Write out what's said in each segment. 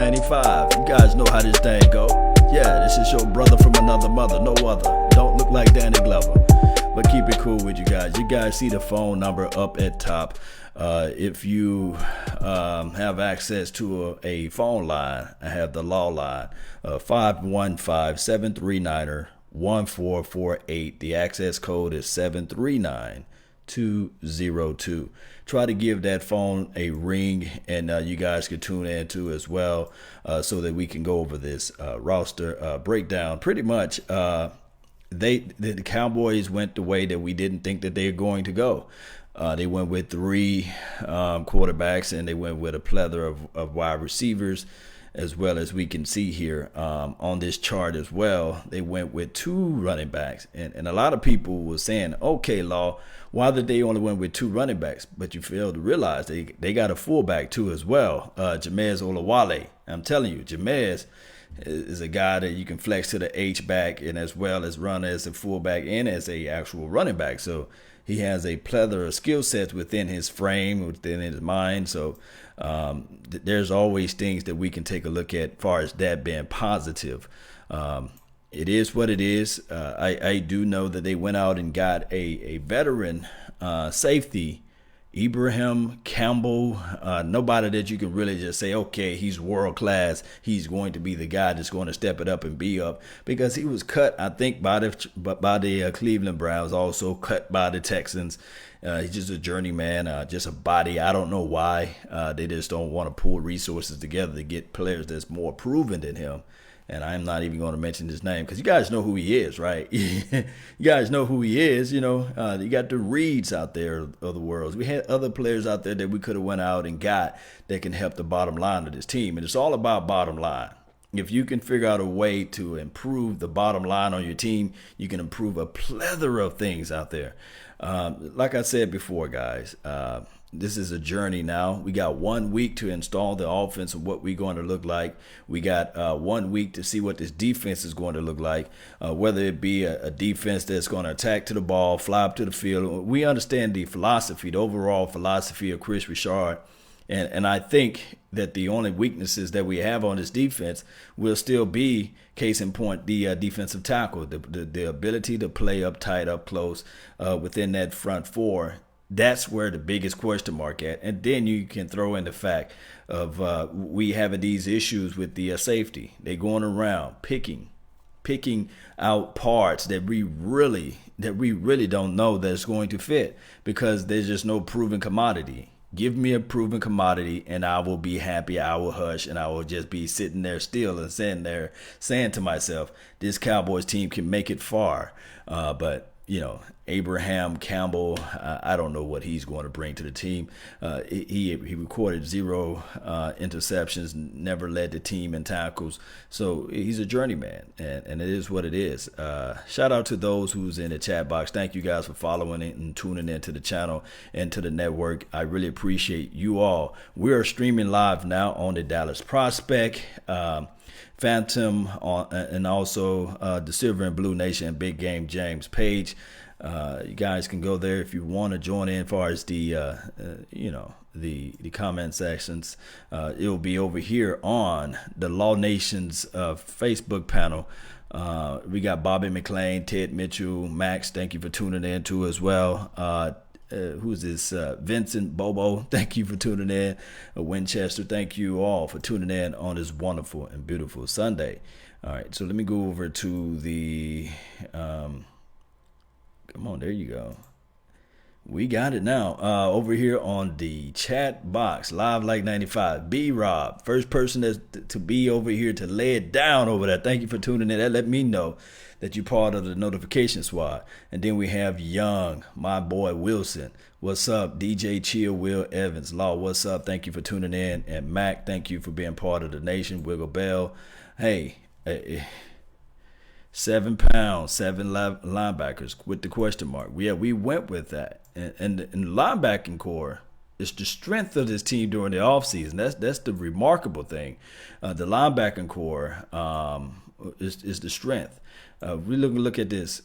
95. You guys know how this thing go. Yeah, this is your brother from another mother, no other. Don't look like Danny Glover, but keep it cool with you guys. You guys see the phone number up at top. If you have access to a phone line, I have the law line, 515-739-1448. The access code is 739202. Try to give that phone a ring, and you guys can tune in too as well, so that we can go over this roster breakdown. Pretty much, the Cowboys went the way that we didn't think that they were going to go. They went with three quarterbacks, and they went with a plethora of wide receivers, as well as we can see here on this chart as well. They went with two running backs, and a lot of people were saying, okay, Law, why did they only went with two running backs? But you fail to realize they got a fullback too as well, Jameis Olawale. I'm telling you, Jameis is a guy that you can flex to the H-back, and as well as run as a fullback and as a actual running back. So he has a plethora of skill sets within his frame, within his mind. So there's always things that we can take a look at as far as that being positive. It is what it is. I do know that they went out and got a veteran safety, Ibrahim Campbell, nobody that you can really just say, okay, he's world class. He's going to be the guy that's going to step it up and be up, because he was cut, I think, by the Cleveland Browns, also cut by the Texans. He's just a journeyman, just a body. I don't know why they just don't want to pull resources together to get players that's more proven than him. And I'm not even going to mention his name, because you guys know who he is, right? You guys know who he is. You know, you got the Reeds out there of the world. We had other players out there that we could have went out and got that can help the bottom line of this team. And it's all about bottom line. If you can figure out a way to improve the bottom line on your team, you can improve a plethora of things out there. Like I said before, guys, this is a journey now. We got 1 week to install the offense and what we're going to look like. We got 1 week to see what this defense is going to look like, whether it be a defense that's going to attack to the ball, fly up to the field. We understand the philosophy, the overall philosophy of Chris Richard. And I think that the only weaknesses that we have on this defense will still be, case in point, the defensive tackle, the ability to play up tight, up close within that front four. That's where the biggest question mark at. And then you can throw in the fact of we having these issues with the safety. They going around picking out parts that we really don't know that it's going to fit, because there's just no proven commodity. Give me a proven commodity and I will be happy. I will hush, and I will just be sitting there still and sitting there saying to myself, this Cowboys team can make it far. But you know, Abraham Campbell, I don't know what he's going to bring to the team. He recorded 0 interceptions, never led the team in tackles. So he's a journeyman, and it is what it is. Shout out to those who's in the chat box. Thank you guys for following it and tuning into the channel and to the network. I really appreciate you all. We are streaming live now on the Dallas Prospect, Phantom, and also the Silver and Blue Nation and Big Game James page. You guys can go there if you want to join in as far as the comment sections. It'll be over here on the Law Nation's Facebook panel. We got Bobby McLean, Ted Mitchell, Max, thank you for tuning in too as well. Who's this? Vincent Bobo, thank you for tuning in. Winchester, thank you all for tuning in on this wonderful and beautiful Sunday. All right, so let me go over to the come on, there you go. We got it now. Over here on the chat box, Live Like 95, B-Rob, first person that's to be over here to lay it down over there. Thank you for tuning in. That let me know that you're part of the notification squad. And then we have Young, my boy Wilson. What's up? DJ Chill, Will Evans, Law, what's up? Thank you for tuning in. And Mac, thank you for being part of the nation. Wiggle Bell. Hey, 7 pounds, 7 linebackers with the question mark. Yeah, we went with that. And the linebacking core is the strength of this team during the offseason. That's the remarkable thing. The linebacking core is the strength. We look at this.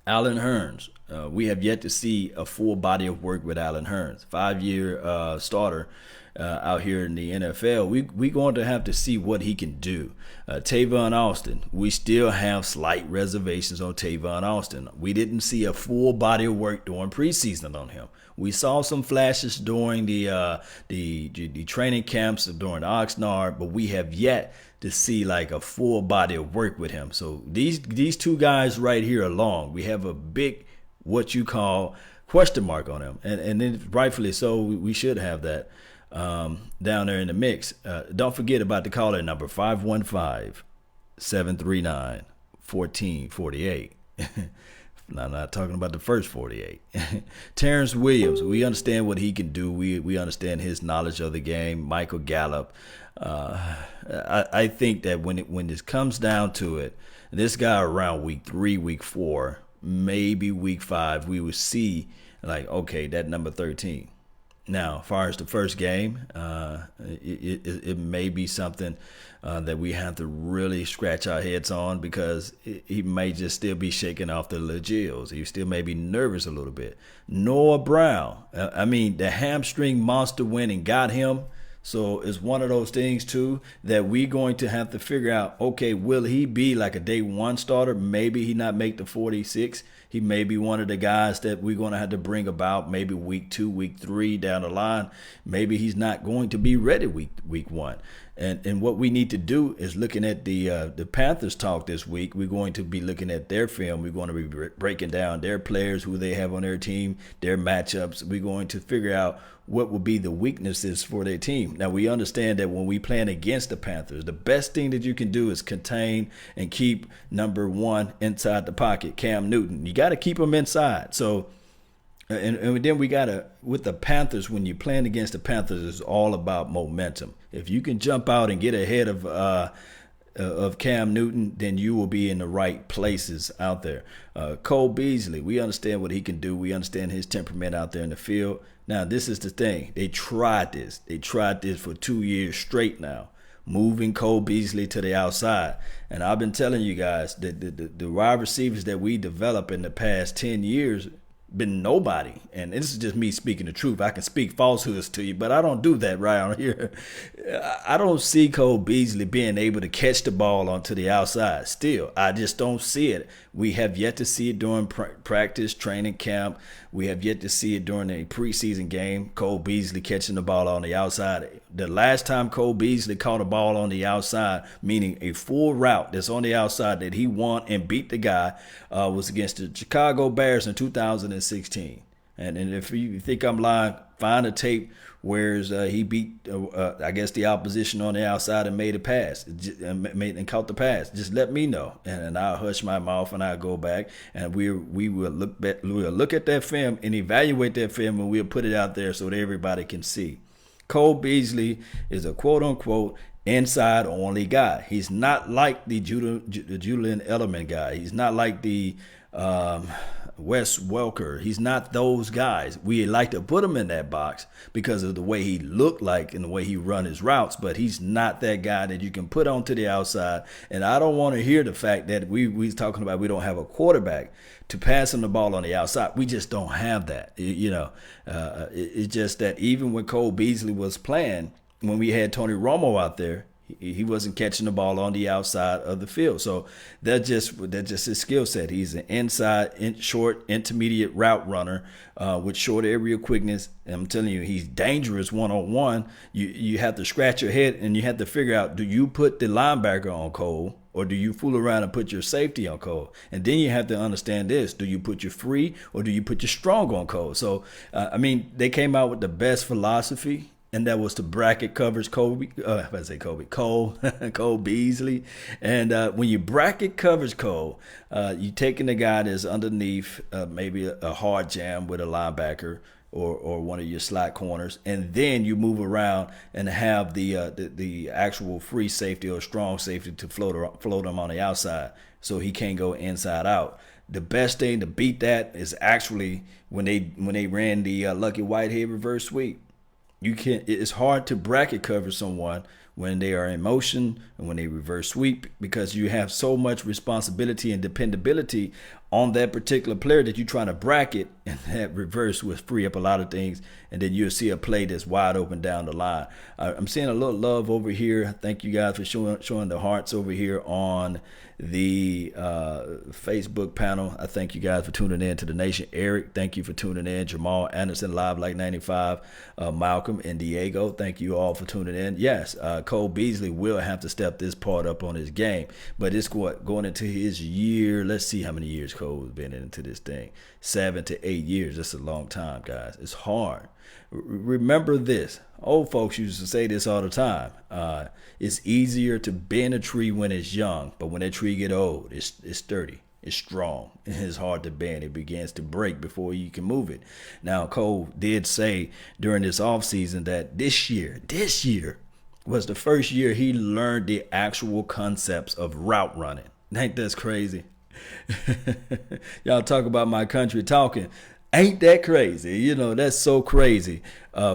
Allen Hurns. We have yet to see a full body of work with Allen Hurns. 5-year starter. out here in the NFL. We're going to have to see what he can do. Tavon Austin, we still have slight reservations on Tavon Austin. We didn't see a full body of work during preseason on him. We saw some flashes during the training camps during the Oxnard, but we have yet to see like a full body of work with him. So these two guys right here alone, we have a big what you call question mark on him, and then rightfully so. We should have that down there in the mix. Don't forget about the caller number 515-739-1448. Now, I'm not talking about the first 48. Terrance Williams, we understand what he can do. We understand his knowledge of the game. Michael Gallup. I think that when this comes down to it, this guy around week 3, week 4, maybe week 5, we will see like, okay, that number 13. Now, as far as the first game, it may be something that we have to really scratch our heads on, because he may just still be shaking off the legils. He still may be nervous a little bit. Noah Brown, the hamstring monster went and got him. So it's one of those things, too, that we're going to have to figure out, okay, will he be like a day 1 starter? Maybe he not make the 46. He may be one of the guys that we're going to have to bring about maybe week 2, week 3 down the line. Maybe he's not going to be ready week 1. And what we need to do is looking at the Panthers talk this week. We're going to be looking at their film. We're going to be breaking down their players, who they have on their team, their matchups. We're going to figure out what will be the weaknesses for their team. Now, we understand that when we playing against the Panthers, the best thing that you can do is contain and keep number 1 inside the pocket, Cam Newton. You got to keep him inside. So, and then we got to, with the Panthers, when you're playing against the Panthers, it's all about momentum. If you can jump out and get ahead of Cam Newton, then you will be in the right places out there. Cole Beasley, we understand what he can do. We understand his temperament out there in the field. Now, this is the thing. They tried this. They tried this for 2 years straight now, moving Cole Beasley to the outside. And I've been telling you guys that the wide receivers that we developed in the past 10 years been nobody. And this is just me speaking the truth. I can speak falsehoods to you, but I don't do that right here. I don't see Cole Beasley being able to catch the ball onto the outside still. I just don't see it. We have yet to see it during practice, training camp. We have yet to see it during a preseason game, Cole Beasley catching the ball on the outside. The last time Cole Beasley caught a ball on the outside, meaning a full route that's on the outside that he won and beat the guy, was against the Chicago Bears in 2016. And if you think I'm lying, find a tape where he beat, I guess, the opposition on the outside and made a pass and caught the pass. Just let me know, and I'll hush my mouth and I'll go back and we will look at that film and evaluate that film, and we'll put it out there so that everybody can see. Cole Beasley is a quote-unquote inside-only guy. He's not like the Julian Edelman guy. He's not like the Wes Welker. He's not those guys. We like to put him in that box because of the way he looked like and the way he run his routes, but he's not that guy that you can put onto the outside. And I don't want to hear the fact that we're talking about we don't have a quarterback to pass him the ball on the outside. We just don't have that. It's just that even when Cole Beasley was playing, when we had Tony Romo out there, he wasn't catching the ball on the outside of the field. So that's just his skill set. He's an inside, short, intermediate route runner with short area quickness. And I'm telling you, he's dangerous one-on-one. You have to scratch your head and you have to figure out, do you put the linebacker on Cole, or do you fool around and put your safety on Cole? And then you have to understand this. Do you put your free or do you put your strong on Cole? So, they came out with the best philosophy, and that was to bracket coverage Cole Beasley. And when you bracket coverage Cole, you taking the guy that's underneath maybe a hard jam with a linebacker or one of your slot corners, and then you move around and have the actual free safety or strong safety to float him on the outside so he can't go inside out. The best thing to beat that is actually when they ran the Lucky Whitehead reverse sweep. It's hard to bracket cover someone when they are in motion and when they reverse sweep, because you have so much responsibility and dependability on that particular player that you're trying to bracket, and that reverse will free up a lot of things, and then you'll see a play that's wide open down the line. I'm seeing a little love over here. Thank you guys for showing the hearts over here on the Facebook panel. I thank you guys for tuning in to the nation. Eric, thank you for tuning in. Jamal Anderson, Live Like 95. Malcolm and Diego, thank you all for tuning in. Yes, Cole Beasley will have to step this part up on his game, but it's going into his year. Let's see how many years Cole has been into this thing. 7 to 8 years. That's a long time, guys. It's hard. Remember this. Old folks used to say this all the time. It's easier to bend a tree when it's young, but when that tree get old, it's sturdy. It's strong. It's hard to bend. It begins to break before you can move it. Now, Cole did say during this offseason that this year was the first year he learned the actual concepts of route running. Ain't that crazy? Y'all talk about my country talking. Ain't that crazy? You know, that's so crazy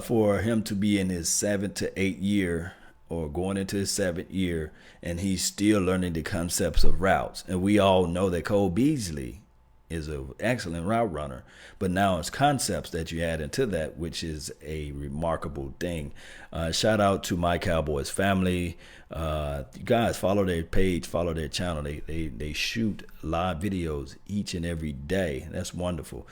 for him to be in his 7 to 8 year or going into his 7th year, and he's still learning the concepts of routes. And we all know that Cole Beasley is an excellent route runner, but now it's concepts that you add into that, which is a remarkable thing. Shout out to my Cowboys family. You guys follow their page, follow their channel. They shoot live videos each and every day. That's wonderful.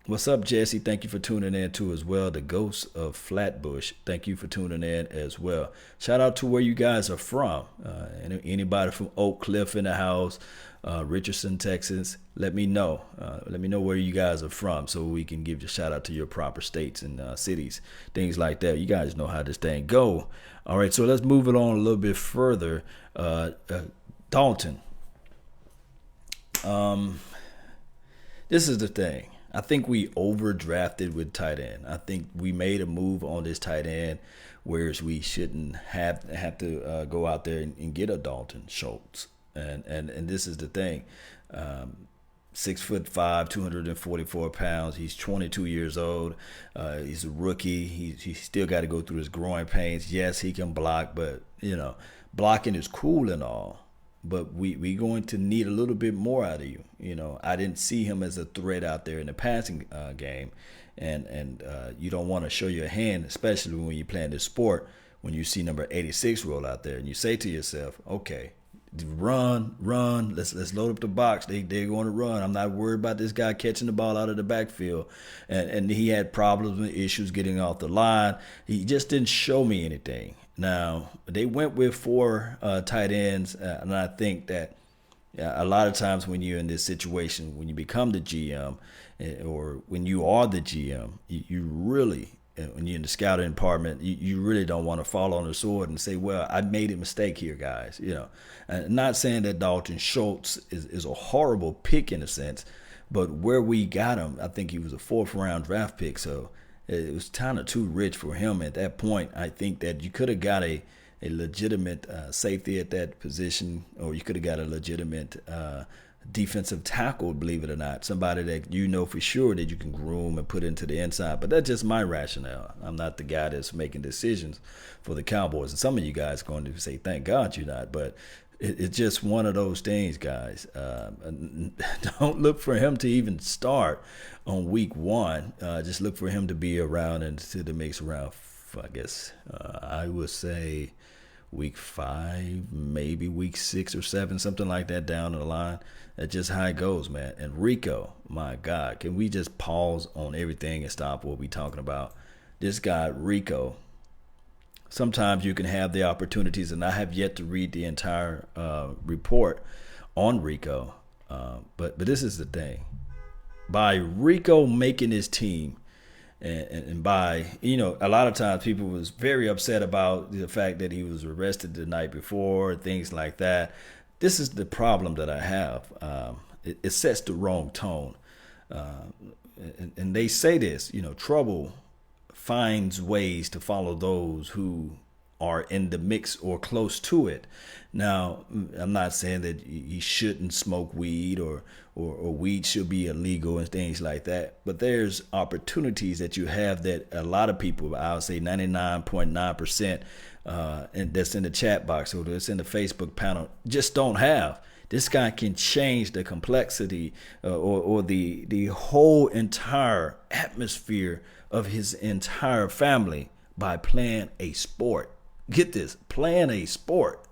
What's up, Jesse? Thank you for tuning in too as well. The Ghost of Flatbush, thank you for tuning in as well. Shout out to where you guys are from. Anybody from Oak Cliff in the house, Richardson, Texas, let me know. Let me know where you guys are from so we can give you a shout out to your proper states and cities, things like that. You guys know how this thing go. All right, so let's move it on a little bit further. Dalton. This is the thing. I think we overdrafted with tight end. I think we made a move on this tight end, whereas we shouldn't have to go out there and get a Dalton Schultz. And this is the thing. 6'5", 244 pounds. He's 22 years old. He's a rookie. He's still got to go through his growing pains. Yes, he can block, but blocking is cool and all. But we going to need a little bit more out of you. I didn't see him as a threat out there in the passing game, and you don't want to show your hand, especially when you're playing this sport. When you see number 86 roll out there, and you say to yourself, "Okay, run, let's load up the box. They're going to run. I'm not worried about this guy catching the ball out of the backfield." And he had problems and issues getting off the line. He just didn't show me anything. Now, they went with 4 tight ends, and I think that a lot of times when you're in this situation, when you become the GM or when you are the GM, you really, when you're in the scouting department, you really don't want to fall on the sword and say, well, I made a mistake here, guys. I'm not saying that Dalton Schultz is a horrible pick in a sense, but where we got him, I think he was a 4th-round draft pick, so it was kind of too rich for him at that point. I think that you could have got a legitimate safety at that position, or you could have got a legitimate defensive tackle, believe it or not, somebody that for sure that you can groom and put into the inside. But that's just my rationale. I'm not the guy that's making decisions for the Cowboys. And some of you guys are going to say, thank God you're not. But it's just one of those things, guys. Don't look for him to even start on week 1. Just look for him to be around into the mix around, I guess, I would say week 5, maybe week 6 or 7, something like that down the line. That's just how it goes, man. And Rico, my God, can we just pause on everything and stop what we're talking about? This guy, Rico, sometimes you can have the opportunities, and I have yet to read the entire report on Rico. But this is the thing. By Rico making his team, and by, a lot of times people was very upset about the fact that he was arrested the night before, things like that. This is the problem that I have. It sets the wrong tone. And they say this, trouble finds ways to follow those who are in the mix or close to it. Now, I'm not saying that you shouldn't smoke weed or weed should be illegal and things like that, but there's opportunities that you have that a lot of people, I would say 99.9%, and that's in the chat box or that's in the Facebook panel, just don't have. This guy can change the complexity or the whole entire atmosphere of his entire family by playing a sport. Get this, playing a sport.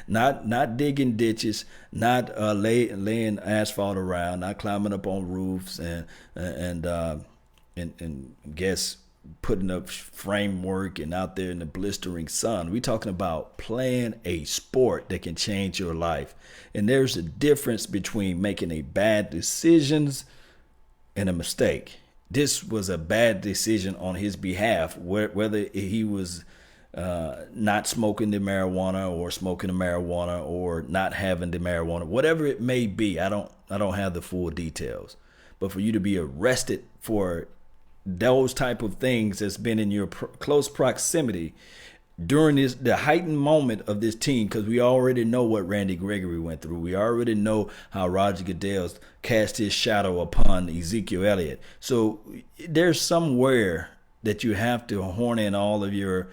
not digging ditches, not laying asphalt around, not climbing up on roofs and guess putting up framework and out there in the blistering sun. We're talking about playing a sport that can change your life. And there's a difference between making a bad decisions and a mistake. This was a bad decision on his behalf, whether he was not smoking the marijuana or smoking the marijuana or not having the marijuana, whatever it may be. I don't have the full details, but for you to be arrested for those type of things that's been in your close proximity during the heightened moment of this team, because we already know what Randy Gregory went through. We already know how Roger Goodell's cast his shadow upon Ezekiel Elliott. So there's somewhere that you have to horn in all of your,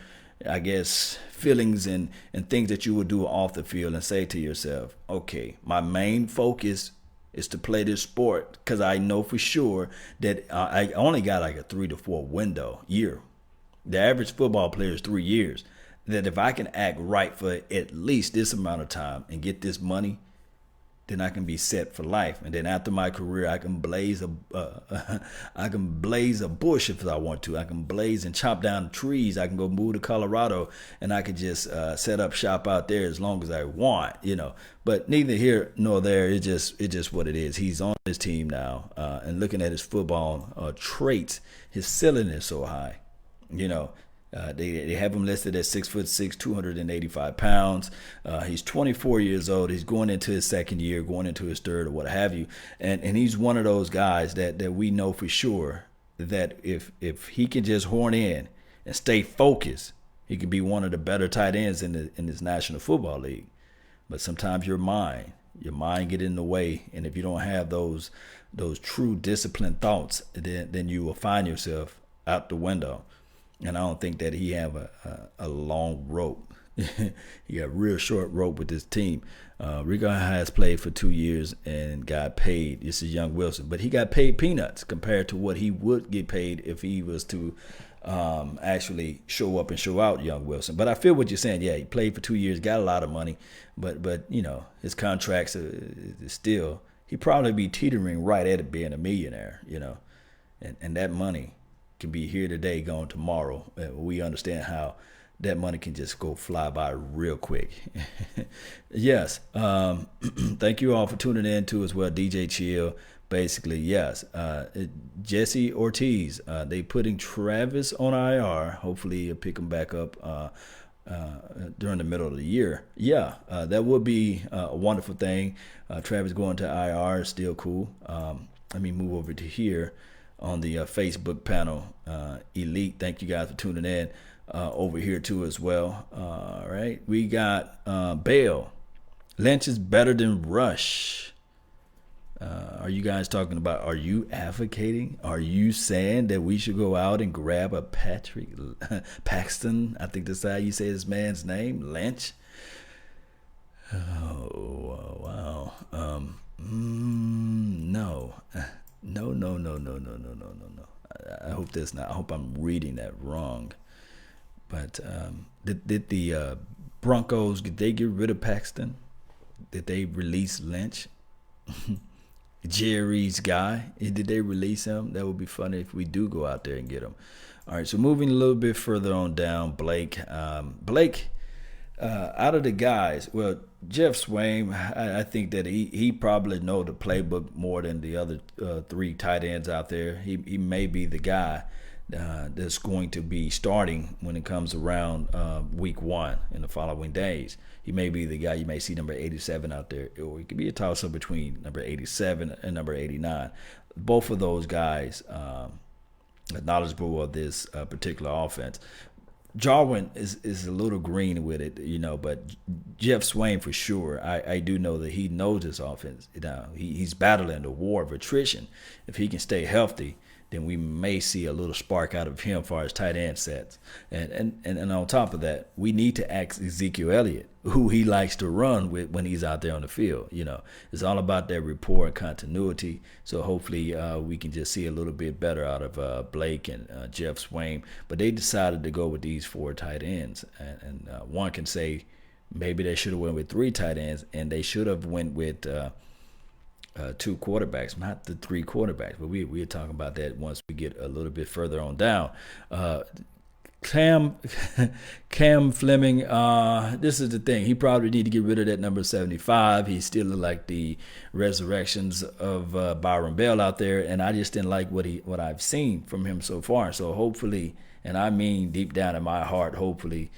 I guess, feelings and things that you would do off the field and say to yourself, okay, my main focus is to play this sport because I know for sure that I only got like a 3 to 4 year. The average football player is 3 years. That if I can act right for at least this amount of time and get this money, then I can be set for life. And then after my career, I can blaze a bush if I want to. I can blaze and chop down trees. I can go move to Colorado and I can just set up shop out there as long as I want, But neither here nor there. It's just what it is. He's on his team now, and looking at his football traits, his ceiling is so high, They have him listed at 6'6", 285 pounds. He's 24 years old. He's going into his second year, going into his third, or what have you. And he's one of those guys that we know for sure that if he can just horn in and stay focused, he could be one of the better tight ends in this National Football League. But sometimes your mind get in the way, and if you don't have those true disciplined thoughts, then you will find yourself out the window. And I don't think that he have a long rope. He got a real short rope with this team. Rico has played for 2 years and got paid. This is young Wilson, but he got paid peanuts compared to what he would get paid if he was to actually show up and show out young Wilson. But I feel what you're saying. Yeah, he played for 2 years, got a lot of money, but his contracts is still, he'd probably be teetering right at it being a millionaire, and that money can be here today, gone tomorrow. We understand how that money can just go fly by real quick. Yes. Thank you all for tuning in too as well. DJ Chill. Basically, yes. Jesse Ortiz. They putting Travis on IR. Hopefully you'll pick him back up during the middle of the year. Yeah, that would be a wonderful thing. Travis going to IR is still cool. Let me move over to here on the Facebook panel. Elite, thank you guys for tuning in over here too as well. All right, we got Bale. Lynch is better than Rush. Are you guys talking about, are you advocating? Are you saying that we should go out and grab a Patrick Paxton? I think that's how you say this man's name, Lynch. Oh, wow. No. No. I hope that's not. I hope I'm reading that wrong. But did the Broncos, did they get rid of Paxton? Did they release Lynch? Jerry's guy, did they release him? That would be funny if we do go out there and get him. All right, so moving a little bit further on down, Blake. Out of the guys, well, Jeff Swaim, I think that he probably know the playbook more than the other three tight ends out there. He may be the guy that's going to be starting when it comes around week 1 in the following days. He may be the guy. You may see number 87 out there, or it could be a toss-up between number 87 and number 89. Both of those guys are knowledgeable of this particular offense. Jarwin is a little green with it, but Jeff Swaim for sure. I do know that he knows this offense. He's battling the war of attrition. If he can stay healthy, then we may see a little spark out of him as far as tight end sets. And on top of that, we need to ask Ezekiel Elliott, who he likes to run with when he's out there on the field. It's all about that rapport and continuity. So hopefully we can just see a little bit better out of Blake and Jeff Swain. But they decided to go with these 4 tight ends. And one can say maybe they should have went with 3 tight ends, and they should have went with 2 quarterbacks, not the 3 quarterbacks. But we're talking about that once we get a little bit further on down. Cam Fleming, this is the thing. He probably need to get rid of that number 75. He still look like the resurrections of Byron Bell out there, and I just didn't like what I've seen from him so far. So hopefully, and I mean deep down in my heart, hopefully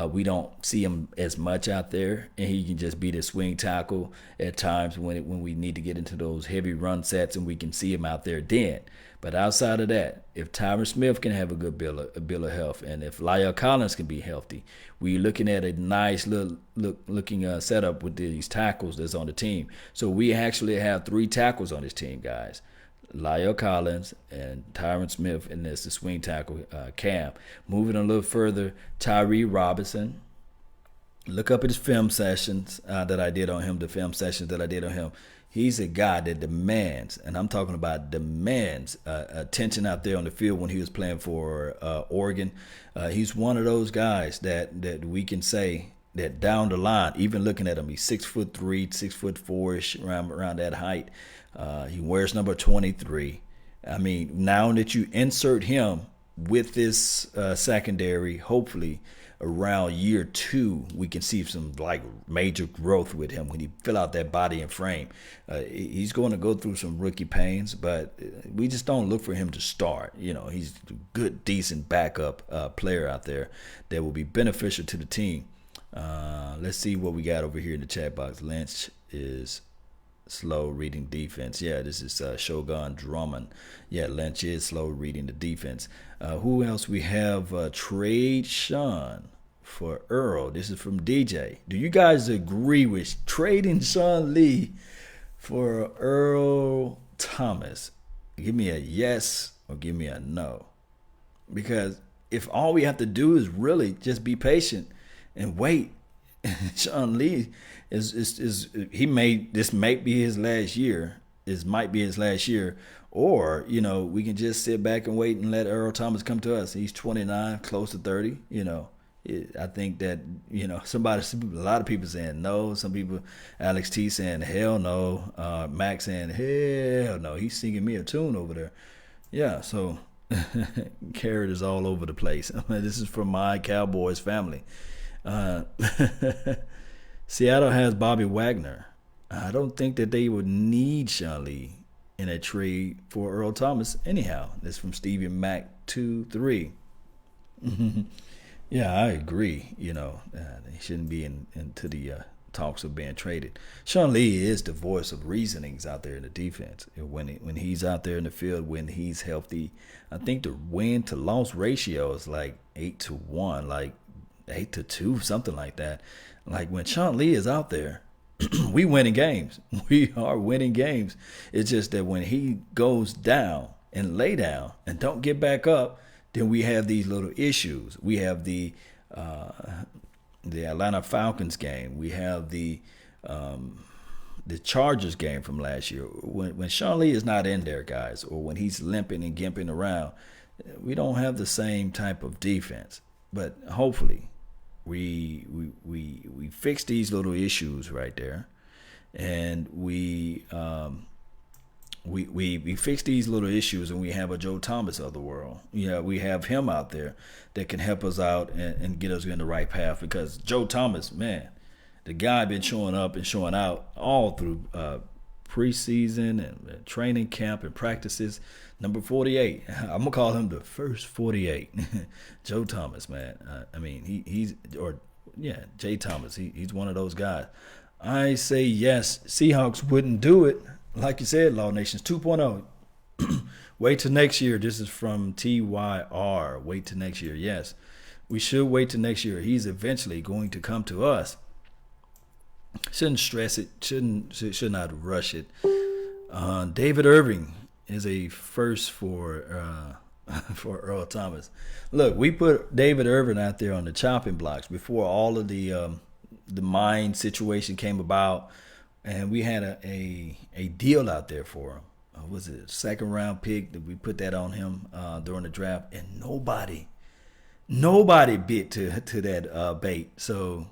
we don't see him as much out there, and he can just be the swing tackle at times when we need to get into those heavy run sets, and we can see him out there then. But outside of that, if Terrance Smith can have a good bill of health, and if La'el Collins can be healthy, we're looking at a nice looking setup with these tackles that's on the team. So we actually have 3 tackles on this team, guys. La'el Collins and Terrance Smith, and there's the swing tackle, Cam. Moving a little further, Tyree Robinson. Look up at his film sessions that I did on him, the film sessions that I did on him. He's a guy that demands, and I'm talking about demands, attention out there on the field when he was playing for Oregon. He's one of those guys that we can say that down the line, even looking at him, he's 6'3", 6'4" around that height. He wears number 23. I mean, now that you insert him with this secondary, hopefully around year 2, we can see some major growth with him when he fill out that body and frame. He's going to go through some rookie pains, but we just don't look for him to start. He's a good, decent backup player out there that will be beneficial to the team. Let's see what we got over here in the chat box. Lynch is slow reading defense. Yeah, this is Shogun Drummond. Yeah, Lynch is slow reading the defense. Who else we have? Trade Sean for Earl. This is from DJ. Do you guys agree with trading Sean Lee for Earl Thomas? Give me a yes or give me a no. Because if all we have to do is really just be patient and wait, Sean Lee this might be his last year. This might be his last year. Or, we can just sit back and wait and let Earl Thomas come to us. He's 29, close to 30. I think that, a lot of people saying no. Some people, Alex T saying hell no. Max saying hell no. He's singing me a tune over there. Yeah, so Carrot is all over the place. This is from my Cowboys family. Seattle has Bobby Wagner. I don't think that they would need Sean Lee in a trade for Earl Thomas anyhow. That's from Stevie Mac 23. Yeah, I agree. They shouldn't be into the talks of being traded. Sean Lee is the voice of reasonings out there in the defense. When he's out there in the field, when he's healthy, I think the win to loss ratio is like 8-1, like 8-2, something like that. Like when Sean Lee is out there, we winning games. We are winning games. It's just that when he goes down and lay down and don't get back up, then we have these little issues. We have the Atlanta Falcons game. We have the Chargers game from last year. When Sean Lee is not in there, guys, or when he's limping and gimping around, we don't have the same type of defense. But hopefully, we fix these little issues right there, and we fix these little issues, and we have a Joe Thomas of the world. Yeah, we have him out there that can help us out and get us in the right path. Because Joe Thomas, man, the guy been showing up and showing out all through preseason and training camp and practices. Number 48. I'm going to call him the first 48. Joe Thomas, man. Jay Thomas. He's one of those guys. I say yes. Seahawks wouldn't do it. Like you said, Law Nations 2.0. Wait till next year. This is from TYR. Wait till next year. Yes, we should wait till next year. He's eventually going to come to us. Shouldn't stress it. Should not rush it. David Irving. is a first for for Earl Thomas. Look, we put David Irving out there on the chopping blocks before all of the mine situation came about, and we had a deal out there for him. Was it a second round pick that we put that on him during the draft, and nobody bit to that bait. So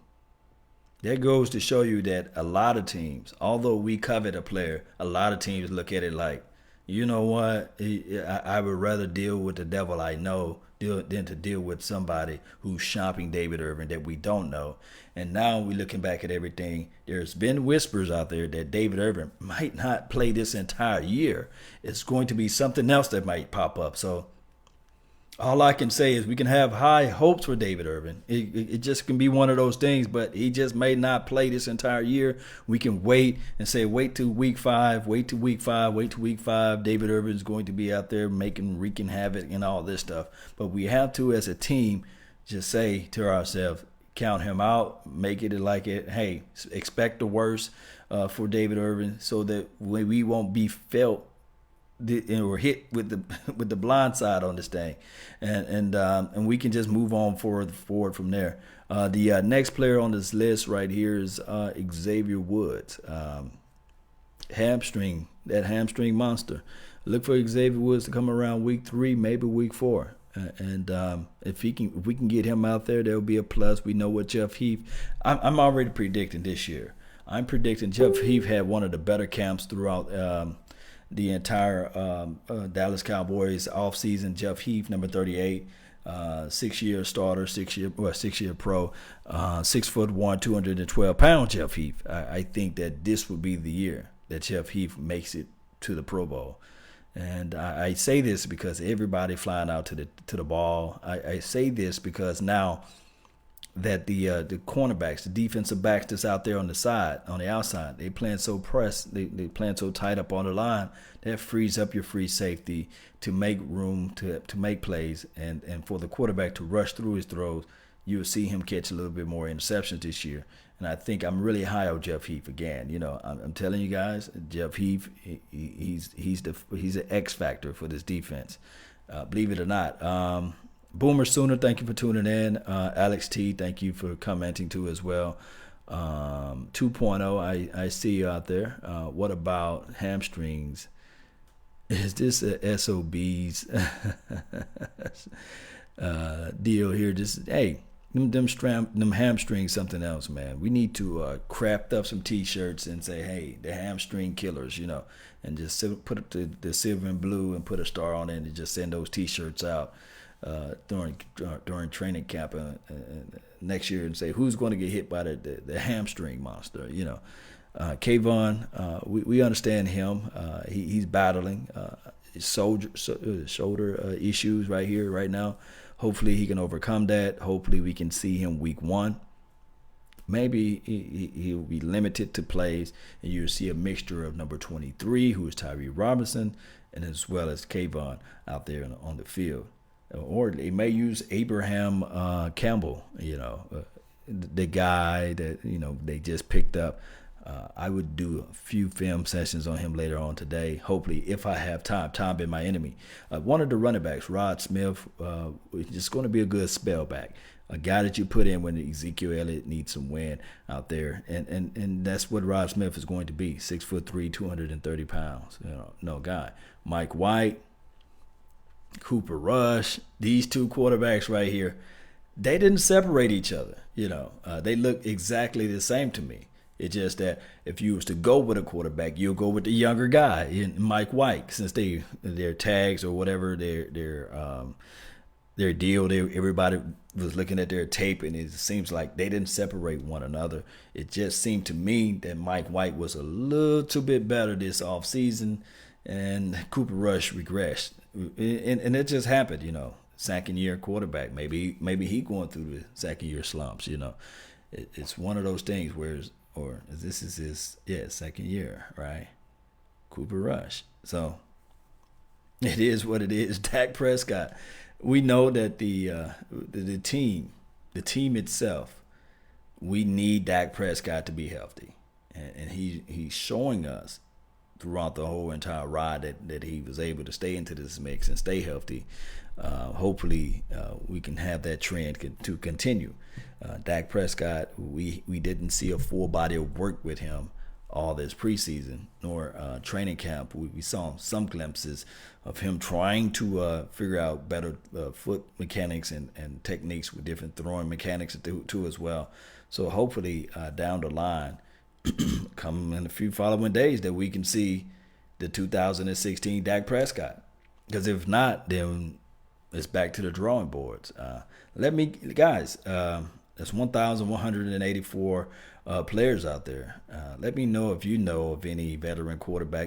that goes to show you that a lot of teams, although we covet a player, a lot of teams look at it like, you know what, I would rather deal with the devil I know than to deal with somebody who's shopping David Irving that we don't know. And now we're looking back at everything. There's been whispers out there that David Irving might not play this entire year. It's going to be something else that might pop up. So all I can say is we can have high hopes for David Irving. It just can be one of those things, but he just may not play this entire year. We can wait and say, wait till week 5, wait till week 5, wait till week 5. David Irving is going to be out there wreaking havoc and all this stuff. But we have to, as a team, just say to ourselves, count him out, make it like it. Hey, expect the worst for David Irving, so that we won't be felt or hit with the blind side on this thing, and we can just move on forward from there. The next player on this list right here is Xavier Woods. Hamstring monster. Look for Xavier Woods to come around week 3, maybe week 4. And if we can get him out there, there'll be a plus. We know what Jeff Heath. I'm already predicting this year. I'm predicting Jeff Heath had one of the better camps throughout the entire Dallas Cowboys offseason. Jeff Heath, number 38, 6-year starter, 6-year pro, 6'1", 212 pounds. Jeff Heath. I think that this would be the year that Jeff Heath makes it to the Pro Bowl. And I say this because everybody flying out to the ball. I say this because now that the cornerbacks, the defensive backs that's out there on the outside, they playing so pressed, they playing so tight up on the line, that frees up your free safety to make room to make plays, and for the quarterback to rush through his throws. You'll see him catch a little bit more interceptions this year. And I think I'm really high on Jeff Heath again. You know, I'm telling you guys, Jeff Heath, he's an X factor for this defense. Believe it or not. Boomer Sooner, thank you for tuning in. Alex T, thank you for commenting too as well. 2.0, I see you out there. What about hamstrings? Is this a SOB's deal here? Just, hey, them hamstrings something else, man. We need to craft up some T-shirts and say, hey, the hamstring killers, you know, and just put up the silver and blue and put a star on it and just send those T-shirts out during training camp next year and say who's going to get hit by the hamstring monster, you know. Kayvon, we understand him. He's battling shoulder issues right now. Hopefully he can overcome that. Hopefully we can see him week 1. Maybe he'll be limited to plays, and you'll see a mixture of number 23, who is Tyree Robinson, and as well as Kayvon out there on the field. Or they may use Abraham Campbell, you know, the guy that, you know, they just picked up. I would do a few film sessions on him later on today. Hopefully, if I have time. Time been my enemy. One of the running backs, Rod Smith, is just going to be a good spell back. A guy that you put in when Ezekiel Elliott needs some wind out there. And that's what Rod Smith is going to be. 6'3", 230 pounds. You know, no guy. Mike White, Cooper Rush, these two quarterbacks right here, they didn't separate each other. You know, they look exactly the same to me. It's just that if you was to go with a quarterback, you'll go with the younger guy, Mike White, since their tags or whatever their deal. Everybody was looking at their tape, and it seems like they didn't separate one another. It just seemed to me that Mike White was a little bit better this offseason, and Cooper Rush regressed, and it just happened. You know, second year quarterback. Maybe he going through the second year slumps. You know, it's one of those things where. Or this is his second year, right? Cooper Rush. So it is what it is. Dak Prescott. We know that the team itself, we need Dak Prescott to be healthy, and he's showing us throughout the whole entire ride that he was able to stay into this mix and stay healthy. Hopefully, we can have that trend to continue. Dak Prescott, we didn't see a full body of work with him all this preseason nor training camp. We saw some glimpses of him trying to figure out better foot mechanics and techniques with different throwing mechanics too as well. So hopefully down the line, come in a few following days, that we can see the 2016 Dak Prescott. Because if not, then it's back to the drawing boards. Guys, there's 1,184 players out there. Let me know if you know of any veteran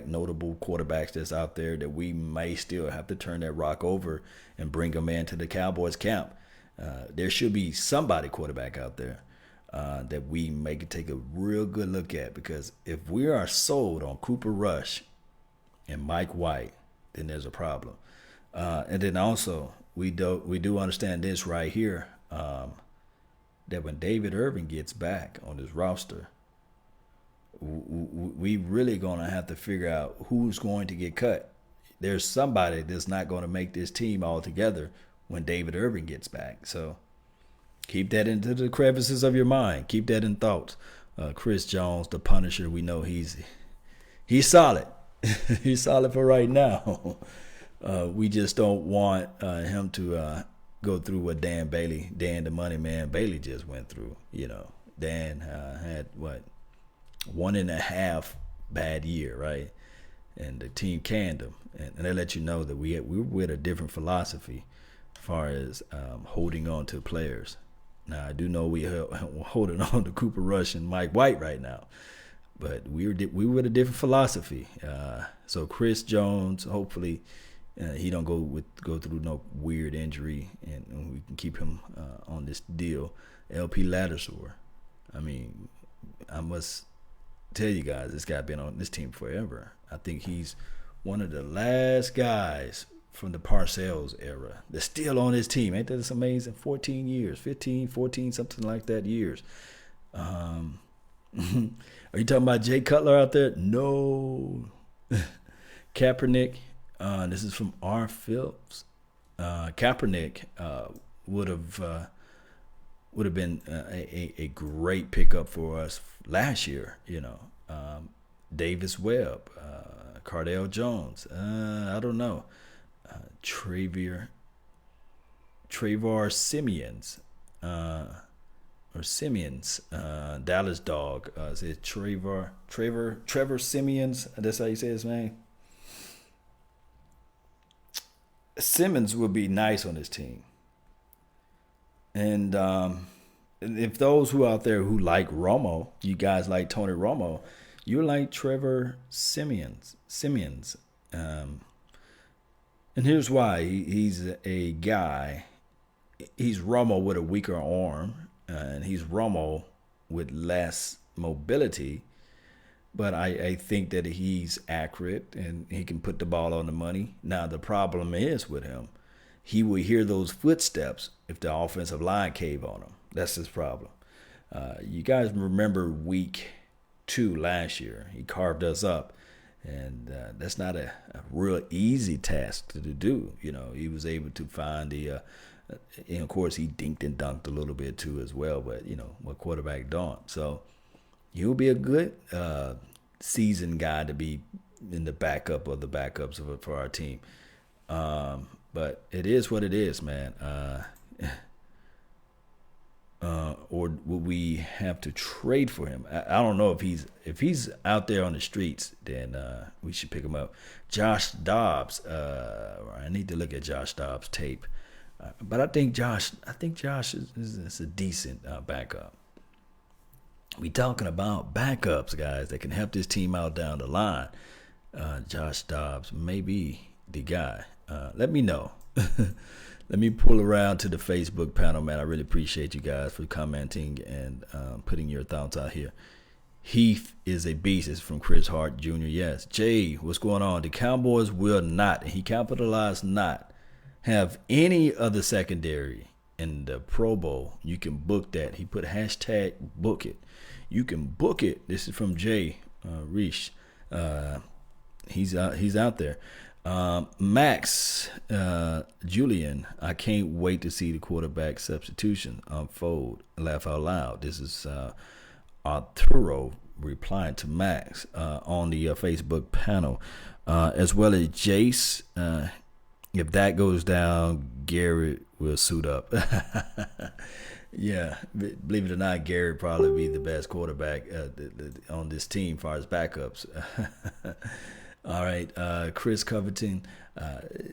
notable quarterbacks that's out there that we may still have to turn that rock over and bring them into the Cowboys camp. There should be somebody quarterback out there that we may take a real good look at, because if we are sold on Cooper Rush and Mike White, then there's a problem. And then also we do understand this right here, that when David Irving gets back on his roster, we really gonna have to figure out who's going to get cut. There's somebody that's not going to make this team altogether when David Irving gets back. So keep that into the crevices of your mind. Keep that in thoughts. Chris Jones, the Punisher, we know he's solid. He's solid for right now. We just don't want him to go through what Dan the money man Bailey just went through. Dan had 1.5 bad year, right? And the team canned him, and they let you know that we were with a different philosophy as far as holding on to players. Now I do know we're holding on to Cooper Rush and Mike White right now, but we were with a different philosophy. So Chris Jones, hopefully he don't go through no weird injury, and we can keep him on this deal. LP Laddersor, I mean, I must tell you guys, this guy been on this team forever. I think he's one of the last guys from the Parcells era that's still on his team. Ain't that amazing? 14 years, 15, 14, something like that years. Are you talking about Jay Cutler out there? No. Kaepernick. This is from R. Phillips. Kaepernick would have been a great pickup for us last year. Davis Webb, Cardale Jones. I don't know. Trevor Simeons, Dallas Dog. Is it Trevor Simeons? That's how you say his name. Simmons would be nice on this team. And if those who out there who like Romo, you guys like Tony Romo, you like Trevor Simeons. And here's why. He's a guy. He's Romo with a weaker arm, and he's Romo with less mobility. But I think that he's accurate and he can put the ball on the money. Now, the problem is with him, he will hear those footsteps if the offensive line cave on him. That's his problem. You guys remember week 2 last year. He carved us up. And that's not a real easy task to do. He was able to find and of course, he dinked and dunked a little bit too as well. But, what quarterback don't. So he'll be a good seasoned guy to be in the backup of the backups for our team. But it is what it is, man. Or would we have to trade for him? I don't know if he's out there on the streets, then we should pick him up. Josh Dobbs. I need to look at Josh Dobbs' tape, but I think Josh is a decent backup. We talking about backups, guys, that can help this team out down the line. Josh Dobbs may be the guy. Let me know. Let me pull around to the Facebook panel, man. I really appreciate you guys for commenting and putting your thoughts out here. Heath is a beast. It's from Chris Hart Jr. Yes. Jay, what's going on? The Cowboys will not, and he capitalized not, have any other secondary in the Pro Bowl. You can book that. He put hashtag book it. You can book it. This is from Jay Reish. He's out there. Max Julian, I can't wait to see the quarterback substitution unfold. Laugh out loud. This is Arturo replying to Max on the Facebook panel, as well as Jace. If that goes down, Garrett will suit up. Yeah, believe it or not, Garrett probably be the best quarterback on this team as far as backups. All right, Chris Covington.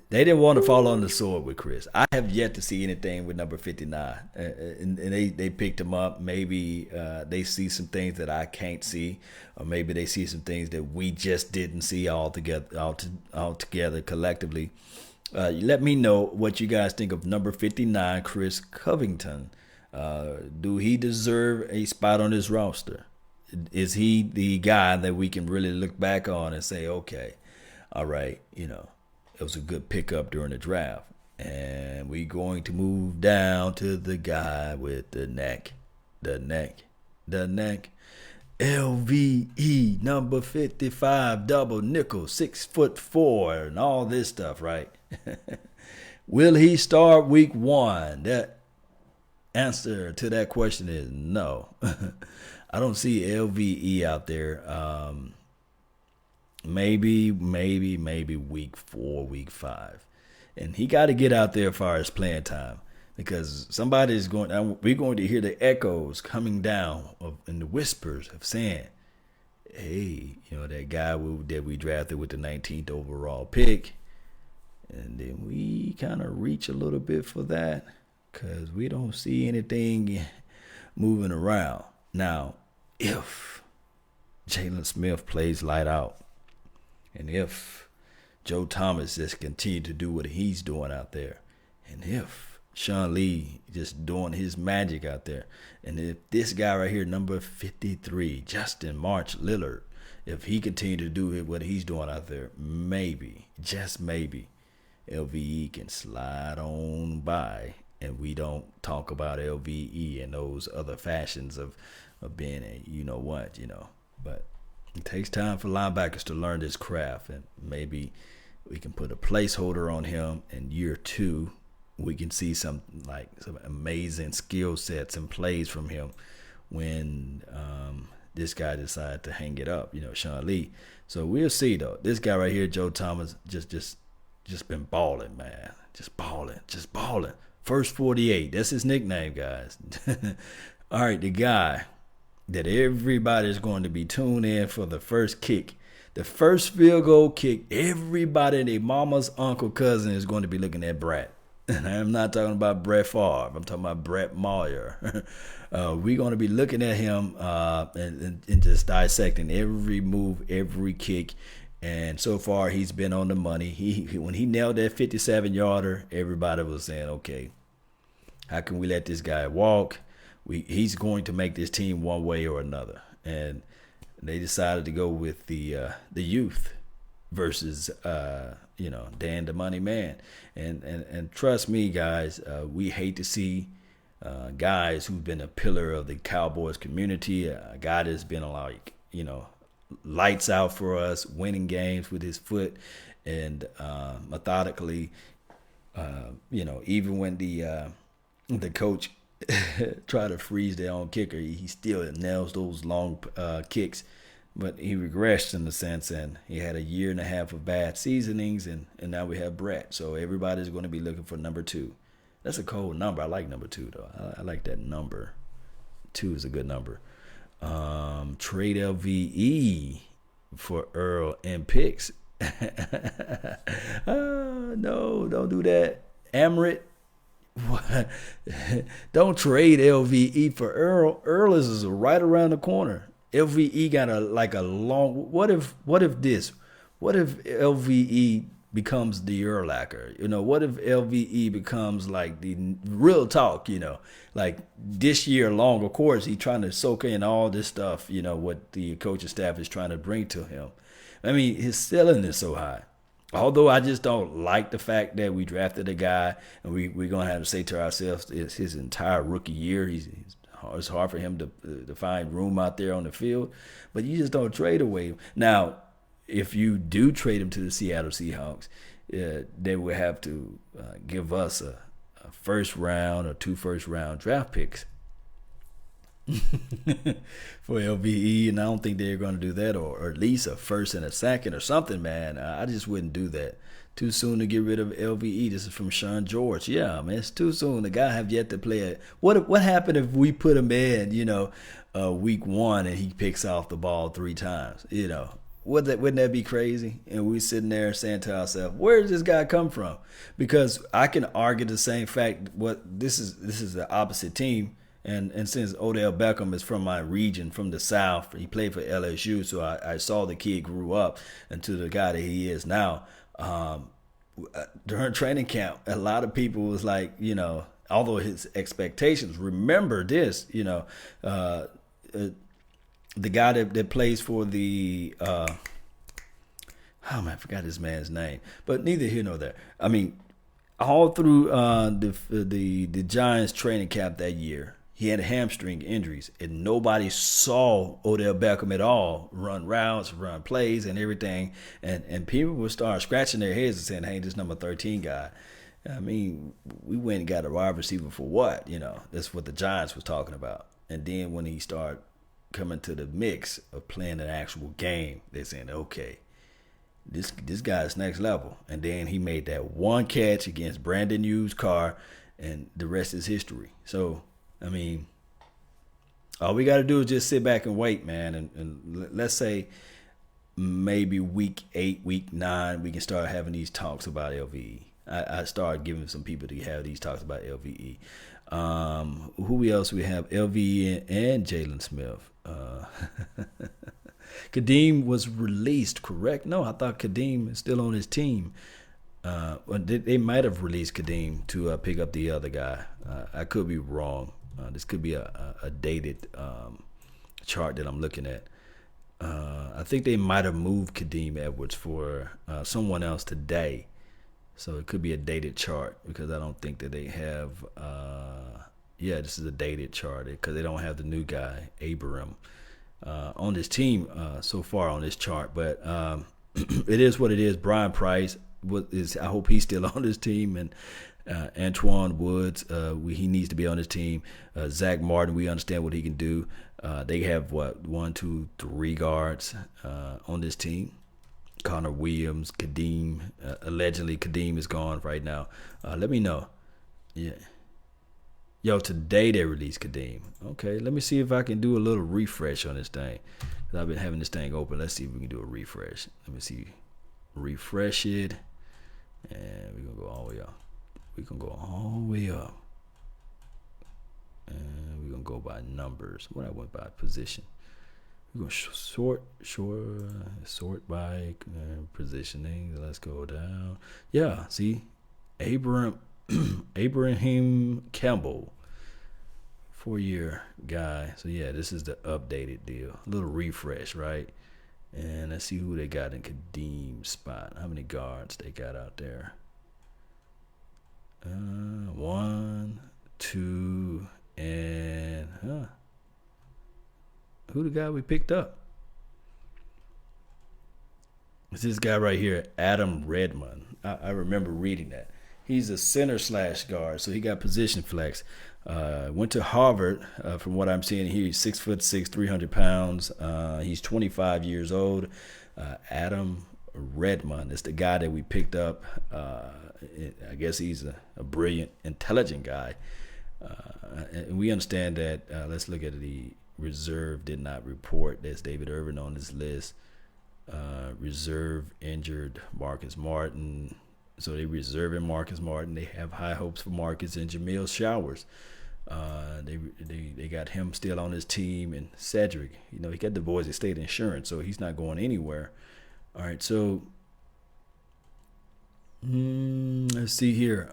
They didn't want to fall on the sword with Chris. I have yet to see anything with number 59, and they picked him up. Maybe they see some things that I can't see, or maybe they see some things that we just didn't see all together collectively. Let me know what you guys think of number 59, Chris Covington. Do he deserve a spot on this roster? Is he the guy that we can really look back on and say, okay, all right, it was a good pickup during the draft, and we're going to move down to the guy with the neck. LVE, number 55, double nickel, 6'4", and all this stuff, right? Will he start week 1? That answer to that question is no. I don't see LVE out there. Maybe week 4, week 5. And he got to get out there as far as playing time, because we're going to hear the echoes coming down and the whispers of saying, hey, that guy that we drafted with the 19th overall pick. And then we kind of reach a little bit for that because we don't see anything moving around. Now, if Jaylon Smith plays light out, and if Joe Thomas just continue to do what he's doing out there, and if Sean Lee just doing his magic out there, and if this guy right here, number 53, Justin March-Lillard, if he continue to do what he's doing out there, maybe, just maybe, LVE can slide on by, and we don't talk about LVE and those other fashions of being a But it takes time for linebackers to learn this craft, and maybe we can put a placeholder on him in year 2. We can see some amazing skill sets and plays from him when this guy decides to hang it up, Sean Lee. So we'll see though. This guy right here, Joe Thomas, just been balling, man. Just balling. First 48. That's his nickname, guys. All right, the guy that everybody's going to be tuned in for the first kick. The first field goal kick, everybody, their mama's uncle, cousin is going to be looking at Brett. And I'm not talking about Brett Favre. I'm talking about Brett Maher. We're going to be looking at him and just dissecting every move, every kick. And so far, he's been on the money. When he nailed that 57-yarder, everybody was saying, okay, how can we let this guy walk? He's going to make this team one way or another. And they decided to go with the youth versus, Dan the Money Man. And trust me, guys, we hate to see guys who've been a pillar of the Cowboys community, a guy that's been lights out for us, winning games with his foot, and methodically, even when the coach tried to freeze their own kicker, he still nails those long kicks. But he regressed in a sense, and he had a year and a half of bad seasonings, and now we have Brett. So everybody's going to be looking for number 2. That's a cold number. I like number 2, though. I like that number. 2 is a good number. Trade LVE for Earl and picks. No, don't do that. Amrit, what? Don't trade LVE for Earl. Earl is right around the corner. LVE got a long. What if LVE becomes the Urlacher? What if LVE becomes like the real talk? Like this year long. Of course, he's trying to soak in all this stuff. What the coaching staff is trying to bring to him. I mean, his ceiling is so high. Although I just don't like the fact that we drafted a guy and we're gonna have to say to ourselves, it's his entire rookie year. It's hard for him to find room out there on the field, but you just don't trade away. Now, if you do trade him to the Seattle Seahawks, they would have to give us a first round or 2 first round draft picks for LVE, and I don't think they're going to do that, or at least a first and a second or something, man. I just wouldn't do that. Too soon to get rid of LVE. This is from Sean George. Yeah, man, it's too soon. The guy have yet to play it. What happened if we put him in, week 1 and he picks off the ball 3 times? Wouldn't that be crazy? And we sitting there saying to ourselves, where does this guy come from? Because I can argue the same fact. This is the opposite team. And since Odell Beckham is from my region, from the South, he played for LSU, so I saw the kid grew up into the guy that he is now. During training camp, a lot of people was like, although his expectations, remember this, the guy that plays for the, I forgot this man's name, but neither here nor there. I mean, all through the Giants training camp that year, he had hamstring injuries, and nobody saw Odell Beckham at all run routes, run plays, and everything. And people would start scratching their heads and saying, hey, this number 13 guy. I mean, we went and got a wide receiver for what? That's what the Giants was talking about. And then when he started coming to the mix of playing an actual game, they're saying, okay, this guy's next level. And then he made that one catch against Brandon Yu's car, and the rest is history. So, I mean, all we got to do is just sit back and wait, man. And let's say maybe week 8, week 9, we can start having these talks about LVE. I started giving some people to have these talks about LVE. Who else we have? LVE and Jaylon Smith. Kadeem was released, correct? No, I thought Kadeem is still on his team. They might have released Kadeem to pick up the other guy. I could be wrong. This could be a dated chart that I'm looking at. I think they might have moved Kadeem Edwards for someone else today. So it could be a dated chart, because I don't think that they have. This is a dated chart because they don't have the new guy, Abram, on this team so far on this chart. But it is what it is. Brian Price I hope he's still on this team, and Antoine Woods, he needs to be on his team. Zach Martin, we understand what he can do. They have 1, 2, 3 guards on this team. Connor Williams, Kadeem. Allegedly, Kadeem is gone right now. Let me know. Yeah. Yo, today they released Kadeem. Okay, let me see if I can do a little refresh on this thing. I've been having this thing open. Let's see if we can do a refresh. Let me see. Refresh it. And we're going to go all the way up. We can go all the way up. And we're going to go by numbers. What I went by position. We're going to sort by positioning. Let's go down. Yeah, see? Abraham Campbell. 4-year guy. So, yeah, this is the updated deal. A little refresh, right? And let's see who they got in Kadeem's spot. How many guards they got out there? 1, 2, and who the guy we picked up? It's this guy right here, Adam Redmond. I remember reading that. He's a center / guard, so he got position flex. Went to Harvard. From what I'm seeing here, he's 6'6", 300 pounds. He's 25 years old. Adam Redmond is the guy that we picked up. I guess he's a brilliant, intelligent guy. And we understand that. Let's look at the reserve did not report. There's David Irving on this list. Reserve injured Marcus Martin. So they reserving Marcus Martin. They have high hopes for Marcus and Jamil Showers. They got him still on his team, and Cedric. He got the Boise State insurance, so he's not going anywhere. All right, so let's see here.